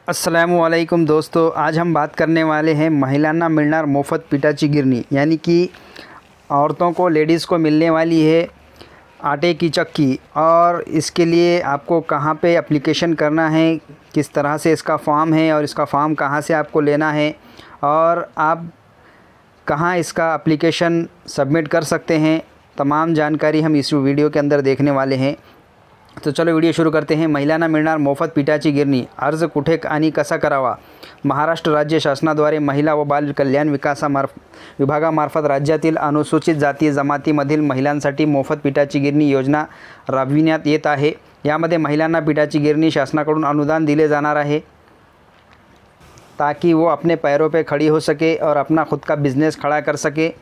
अस्सलामुअलैकुम दोस्तों, आज हम बात करने वाले हैं महिलांना मिलनार मोफत पिठाची गिरनी, यानी कि औरतों को लेडीज़ को मिलने वाली है आटे की चक्की। और इसके लिए आपको कहाँ पे एप्लीकेशन करना है, किस तरह से इसका फॉर्म है और इसका फॉर्म कहाँ से आपको लेना है और आप कहाँ इसका एप्लीकेशन सबमिट कर सकते हैं, तमाम जानकारी हम इस वीडियो के अंदर देखने वाले हैं। तो चलो वीडियो शुरू करते हैं। महिलांना मिळणार मोफत पिठाची गिरणी, अर्ज कुठे आणि कसा करावा। महाराष्ट्र राज्य शासनाद्वारे महिला व बाल कल्याण विभागामार्फत राज्यातील अनुसूचित जाती जमातीमधील महिलांसाठी मोफत पिठाची गिरणी योजना राबविण्यात येत आहे। यामध्ये महिलांना पिठाची गिरणी शासनाकडून अनुदान दिले जाणार आहे ताकि वो अपने पैरों पे खड़ी हो सके और अपना खुद का बिज़नेस खड़ा कर सके।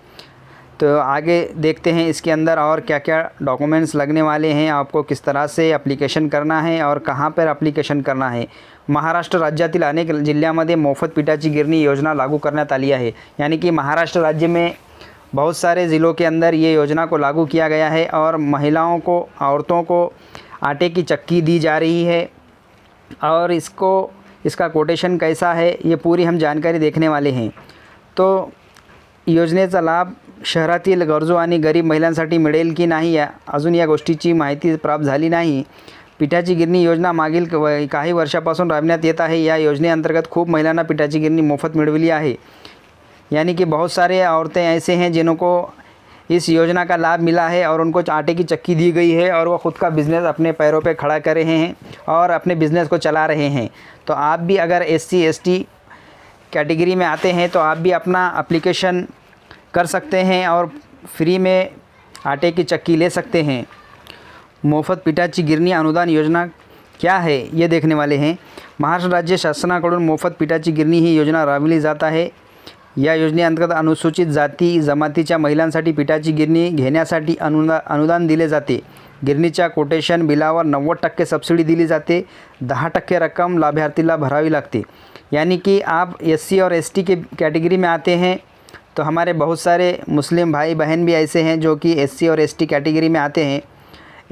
तो आगे देखते हैं इसके अंदर और क्या क्या डॉक्यूमेंट्स लगने वाले हैं, आपको किस तरह से एप्लीकेशन करना है और कहाँ पर एप्लीकेशन करना है। महाराष्ट्र राज्यातील अनेक जिल्ह्यामध्ये मोफत पिठाची गिरणी योजना लागू करण्यात आली है, यानी कि महाराष्ट्र राज्य में बहुत सारे ज़िलों के अंदर ये योजना को लागू किया गया है और महिलाओं को, औरतों को आटे की चक्की दी जा रही है। और इसका कोटेशन कैसा है ये पूरी हम जानकारी देखने वाले हैं। तो योजनेचा लाभ शहरातील गरजू आणि गरीब महिलांसाठी मिळेल की नाही अजून या गोष्टीची माहिती प्राप्त झाली नाही। पिठाची गिरणी योजना मागील काही वर्षापासून राबविण्यात येत आहे। या योजनेअंतर्गत खूप महिलांना पिठाची गिरणी मोफत मिळवली आहे, यानी कि बहुत सारे औरतें ऐसे हैं जिनको इस योजना का लाभ मिला है और उनको आटे की चक्की दी गई है और वह ख़ुद का बिज़नेस अपने पैरों पे खड़ा कर रहे हैं और अपने बिज़नेस को चला रहे हैं। तो आप भी अगर SC ST कैटेगरी में आते हैं तो आप भी अपना एप्लीकेशन कर सकते हैं और फ्री में आटे की चक्की ले सकते हैं। मोफत पिठाची गिरणी अनुदान योजना क्या है ये देखने वाले हैं। महाराष्ट्र राज्य शासनाकडून मोफत पिठाची गिरणी ही योजना राबविली जात आहे। या योजनेअंतर्गत अनुसूचित जाती जमातीच्या महिलांसाठी पिठाची गिरणी घेण्यासाठी अनुदान दिले जाते। गिरणीच्या कोटेशन बिलावर 90% सबसिडी दिली जाते। 10% रक्कम लाभार्थीला भरावी लागते। यानी कि आप SC और ST के कैटेगरी में आते हैं तो हमारे बहुत सारे मुस्लिम भाई बहन भी ऐसे हैं जो कि SC और ST कैटेगरी में आते हैं,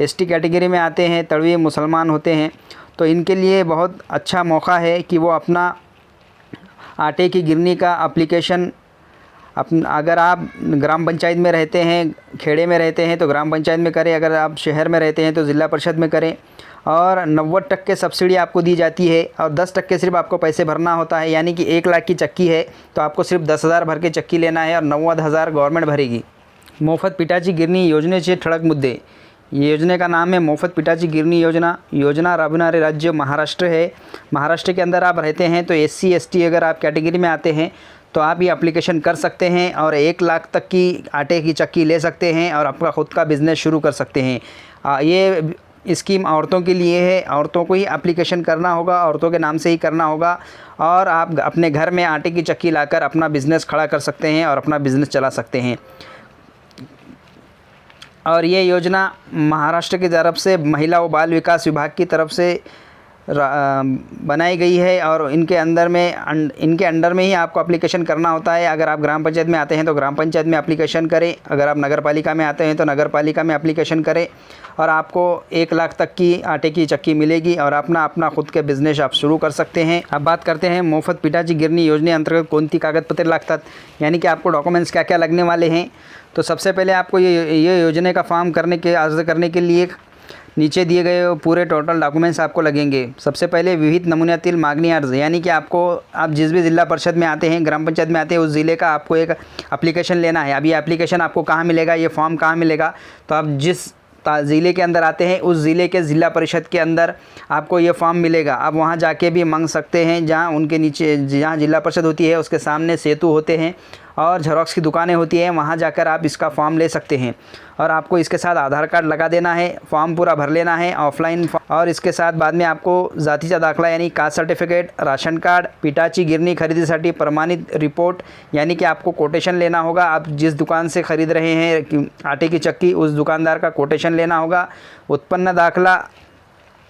ST कैटेगरी में आते हैं, तड़वी मुसलमान होते हैं। तो इनके लिए बहुत अच्छा मौका है कि वो अपना आटे की गिरनी का एप्लीकेशन अगर आप ग्राम पंचायत में रहते हैं, खेड़े में रहते हैं तो ग्राम पंचायत में करें, अगर आप शहर में रहते हैं तो ज़िला परिषद में करें। और 90% सब्सिडी आपको दी जाती है और 10% सिर्फ आपको पैसे भरना होता है। यानी कि 1 लाख की चक्की है तो आपको सिर्फ 10,000 भर के चक्की लेना है और 90,000 गवर्नमेंट भरेगी। मोफत पिठाची गिरणी योजनेचे ठळक मुद्दे। ये योजना का नाम है मोफत पिठाची गिरणी योजना। योजना राबविणारे राज्य महाराष्ट्र है। महाराष्ट्र के अंदर आप रहते हैं तो SC ST अगर आप कैटेगरी में आते हैं तो आप ये एप्लीकेशन कर सकते हैं और 1 लाख तक की आटे की चक्की ले सकते हैं और अपना ख़ुद का बिज़नेस शुरू कर सकते हैं। ये स्कीम औरतों के लिए है, औरतों को ही एप्लीकेशन करना होगा, औरतों के नाम से ही करना होगा और आप अपने घर में आटे की चक्की लाकर अपना बिज़नेस खड़ा कर सकते हैं और अपना बिज़नेस चला सकते हैं। और ये योजना महाराष्ट्र की तरफ से महिला व बाल विकास विभाग की तरफ से बनाई गई है और इनके अंडर में ही आपको एप्लीकेशन करना होता है। अगर आप ग्राम पंचायत में आते हैं तो ग्राम पंचायत में एप्लीकेशन करें, अगर आप नगर पालिका में आते हैं तो नगर पालिका में एप्लीकेशन करें और आपको 1 लाख तक की आटे की चक्की मिलेगी और अपना खुद के बिज़नेस आप शुरू कर सकते हैं। अब बात करते हैं मोफत पिठाची गिरणी योजनेअंतर्गत कोणती कागदपत्रे लागतात, यानी कि आपको डॉक्यूमेंट्स क्या क्या लगने वाले हैं। तो सबसे पहले आपको ये योजना का फॉर्म अर्ज करने के लिए नीचे दिए गए पूरे टोटल डॉक्यूमेंट्स आपको लगेंगे। सबसे पहले विविध नमून्यातील मागणी अर्ज, यानी कि आप जिस भी ज़िला परिषद में आते हैं, ग्राम पंचायत में आते हैं, उस ज़िले का आपको एक एप्लीकेशन लेना है। अब ये एप्लीकेशन आपको कहाँ मिलेगा, ये फॉर्म कहाँ मिलेगा, तो आप जिस ज़िले के अंदर आते हैं उस ज़िले के ज़िला परिषद के अंदर आपको ये फॉर्म मिलेगा। आप वहाँ जाके भी मांग सकते हैं, जहाँ उनके नीचे जहाँ जिला परिषद होती है उसके सामने सेतु होते हैं और झेरॉक्स की दुकानें होती हैं, वहाँ जाकर आप इसका फॉर्म ले सकते हैं। और आपको इसके साथ आधार कार्ड लगा देना है, फॉर्म पूरा भर लेना है ऑफलाइन। और इसके साथ बाद में आपको जातीचा दाखला यानी कास्ट सर्टिफिकेट, राशन कार्ड, पिठाची गिरणी खरीदीसाठी प्रमाणित रिपोर्ट, यानी कि आपको कोटेशन लेना होगा। आप जिस दुकान से ख़रीद रहे हैं आटे की चक्की, उस दुकानदार का कोटेशन लेना होगा। उत्पन्न दाखला,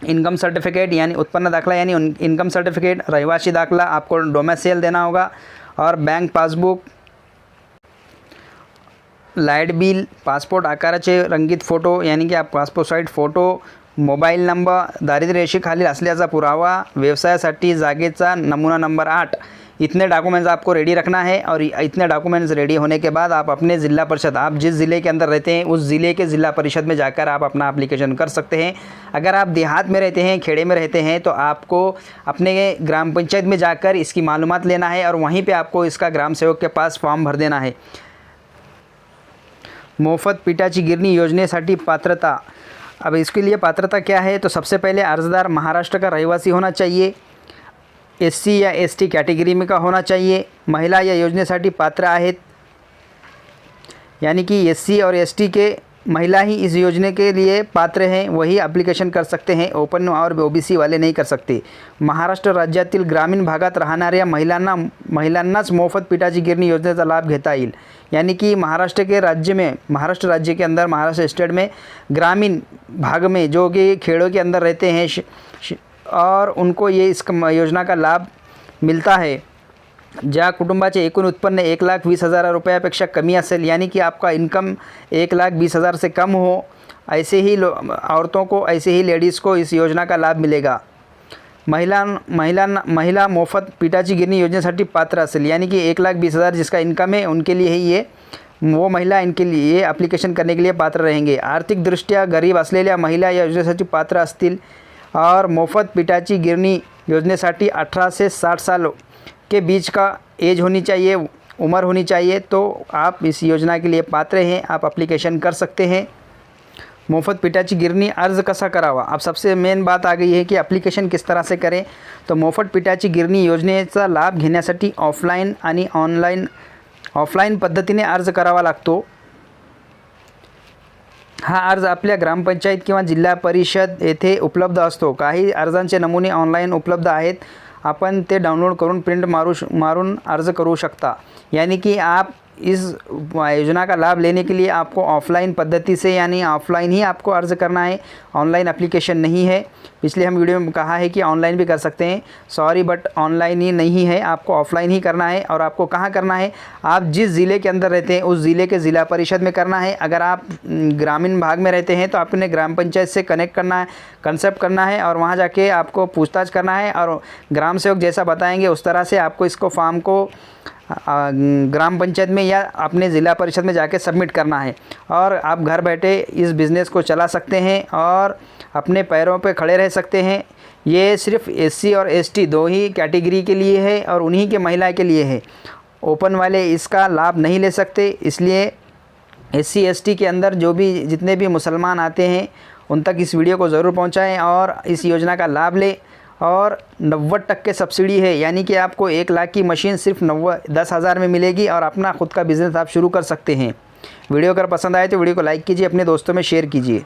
इनकम सर्टिफिकेट यानी उत्पन्न दाखला यानी इनकम सर्टिफिकेट, रहिवासी दाखला, आपको डोमेसाइल देना होगा और bank passbook, light bill, passport आकाराचे रंगीत फ़ोटो यानी कि आप passport size photo, mobile number, दारिद्र्य रेषेखालील असल्याचा पुरावा, व्यवसायासाठी जागेचा नमूना नंबर 8, इतने डॉक्यूमेंट्स आपको रेडी रखना है। और इतने डॉक्यूमेंट्स रेडी होने के बाद आप अपने ज़िला परिषद, आप जिस ज़िले के अंदर रहते हैं उस ज़िले के ज़िला परिषद में जाकर आप अपना एप्लीकेशन कर सकते हैं। अगर आप देहात में रहते हैं, खेड़े में रहते हैं, तो आपको अपने ग्राम पंचायत में जाकर इसकी मालूमात लेना है और वहीं पर आपको इसका ग्राम सेवक के पास फॉर्म भर देना है। मोफत पिठाची गिरणी योजनेसाठी पात्रता। अब इसके लिए पात्रता क्या है, तो सबसे पहले अर्ज़दार महाराष्ट्र का रहवासी होना चाहिए, SC या ST कैटेगरी में का होना चाहिए, महिला या योजनेसाठी पात्र आहेत, यानी कि SC और ST के महिला ही इस योजने के लिए पात्र हैं, वही एप्लीकेशन कर सकते हैं, ओपन और OBC वाले नहीं कर सकते। महाराष्ट्र राज्यातील ग्रामीण भागात राहणाऱ्या महिलांनाच मोफत पिठाची गिरणी योजनेचा लाभ घेता येईल, यानी कि महाराष्ट्र राज्य के अंदर, महाराष्ट्र स्टेट में ग्रामीण भाग में जो कि खेड़ों के अंदर रहते हैं और उनको ये इस योजना का लाभ मिलता है। ज्या कुटुंबाचे एकूण उत्पन्न 1,20,000 रुपयापेक्षा कमी असेल, यानी कि आपका इनकम 1,20,000 से कम हो, ऐसे ही औरतों को, ऐसे ही लेडीज़ को इस योजना का लाभ मिलेगा। महिला मोफत पिठाची गिरणी योजनेसाठी पात्र असेल, यानी कि 1,20,000 जिसका इनकम है उनके लिए ही ये वो महिला इनके लिए एप्लीकेशन करने के लिए पात्र रहेंगे। आर्थिक दृष्ट्या गरीब असलेल्या महिला या योजनेसाठी पात्र असतील और मोफत पिठाची गिरणी योजनेसाठी 18 से 60 साल के बीच का एज होनी चाहिए, उम्र होनी चाहिए, तो आप इस योजना के लिए पात्र हैं, आप एप्लीकेशन कर सकते हैं। मोफत पिठाची गिरणी अर्ज कसा करावा। अब सबसे मेन बात आ गई है कि एप्लीकेशन किस तरह से करें। तो मोफत पिठाची गिरणी योजनेचा लाभ घेण्यासाठी ऑफलाईन आणि ऑफलाईन पद्धतीने अर्ज करावा लागतो। हा अर्ज आपल्या ग्रामपंचायत किंवा जिल्हा परिषद येथे उपलब्ध असतो। काही अर्जांचे नमुने ऑनलाईन उपलब्ध आहेत, आपण ते डाउनलोड करून प्रिंट मारून अर्ज करू शकता। यानी कि आप इस योजना का लाभ लेने के लिए आपको ऑफ़लाइन पद्धति से, यानी ऑफ़लाइन ही आपको अर्ज़ करना है, ऑनलाइन एप्लीकेशन नहीं है। पिछले हम वीडियो में कहा है कि ऑनलाइन भी कर सकते हैं, सॉरी बट ऑनलाइन ही नहीं है, आपको ऑफ़लाइन ही करना है। और आपको कहाँ करना है, आप जिस ज़िले के अंदर रहते हैं उस ज़िले के ज़िला परिषद में करना है। अगर आप ग्रामीण भाग में रहते हैं तो आपने ग्राम पंचायत से कनेक्ट करना है, कंसेप्ट करना है और वहाँ जाके आपको पूछताछ करना है और ग्राम सेवक जैसा बताएंगे उस तरह से आपको इसको फॉर्म को ग्राम पंचायत में या अपने ज़िला परिषद में जाके सबमिट करना है। और आप घर बैठे इस बिज़नेस को चला सकते हैं और अपने पैरों पे खड़े रह सकते हैं। ये सिर्फ SC और ST दो ही कैटेगरी के लिए है और उन्हीं के महिला के लिए है। ओपन वाले इसका लाभ नहीं ले सकते, इसलिए SC ST के अंदर जितने भी मुसलमान आते हैं उन तक इस वीडियो को ज़रूर पहुंचाएं और इस योजना का लाभ लें। और 90% सब्सिडी है, यानी कि आपको 1 लाख की मशीन सिर्फ 10,000 में मिलेगी और अपना खुद का बिज़नेस आप शुरू कर सकते हैं। वीडियो अगर पसंद आए तो वीडियो को लाइक कीजिए, अपने दोस्तों में शेयर कीजिए।